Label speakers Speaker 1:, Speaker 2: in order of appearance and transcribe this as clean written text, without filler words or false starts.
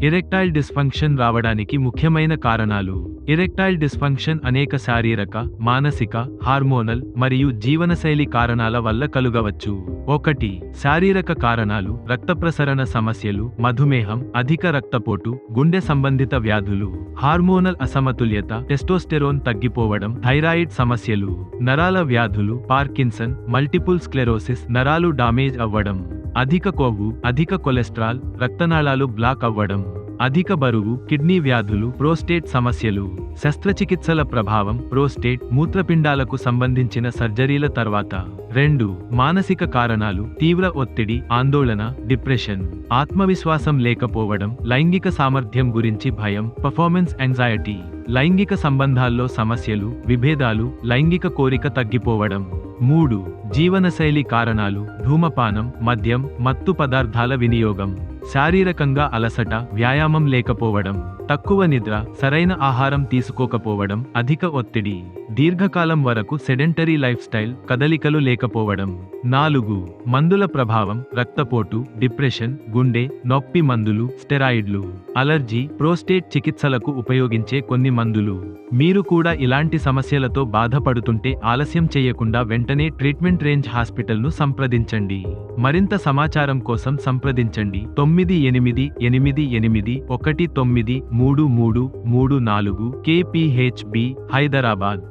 Speaker 1: Erectile dysfunction రావడానికి ముఖ్యమైన కారణాలు. ఎరెక్టైల్ డిస్ఫంక్షన్ అనేక శారీరక, మానసిక, హార్మోనల్ మరియు జీవనశైలి కారణాల వల్ల కలుగవచ్చు. 1. శారీరక కారణాలు: రక్త ప్రసరణ సమస్యలు, మధుమేహం, అధిక రక్తపోటు, గుండె సంబంధిత వ్యాధులు. హార్మోనల్ అసమతుల్యత: టెస్టోస్టెరోన్ తగ్గిపోవడం, థైరాయిడ్ సమస్యలు. నరాల వ్యాధులు: పార్కిన్సన్, మల్టిపుల్ స్క్లెరోసిస్, నరాలు డామేజ్ అవ్వడం. అధిక కొవ్వు, అధిక కొలెస్ట్రాల్, రక్తనాళాలు బ్లాక్ అవ్వడం. అధిక బరువు, కిడ్నీ వ్యాధులు, ప్రోస్టేట్ సమస్యలు. శస్త్రచికిత్సల ప్రభావం: ప్రోస్టేట్, మూత్రపిండాలకు సంబంధించిన సర్జరీల తర్వాత. 2. మానసిక కారణాలు: తీవ్ర ఒత్తిడి, ఆందోళన, డిప్రెషన్. ఆత్మవిశ్వాసం లేకపోవడం, లైంగిక సామర్థ్యం గురించి భయం, పర్ఫార్మెన్స్ యాంగ్జైటీ. లైంగిక సంబంధాల్లో సమస్యలు, విభేదాలు, లైంగిక కోరిక తగ్గిపోవడం. 3. జీవనశైలి కారణాలు: ధూమపానం, మద్యం, మత్తు పదార్థాల వినియోగం. శారీరకంగా అలసట, వ్యాయామం లేకపోవడం. తక్కువ నిద్ర, సరైన ఆహారం తీసుకోకపోవడం, అధిక ఒత్తిడి. దీర్ఘకాలం వరకు సెడెంటరీ లైఫ్ స్టైల్, కదలికలు లేకపోవడం. 4. మందుల ప్రభావం: రక్తపోటు, డిప్రెషన్, గుండె నొప్పి మందులు, స్టెరాయిడ్లు. అలర్జీ, ప్రోస్టేట్ చికిత్సలకు ఉపయోగించే కొన్ని మందులు. మీరు కూడా ఇలాంటి సమస్యలతో బాధపడుతుంటే ఆలస్యం చేయకుండా వెంటనే ట్రీట్మెంట్ రేంజ్ హాస్పిటల్ను సంప్రదించండి. మరింత సమాచారం కోసం సంప్రదించండి 9888193334 KPHB, హైదరాబాద్.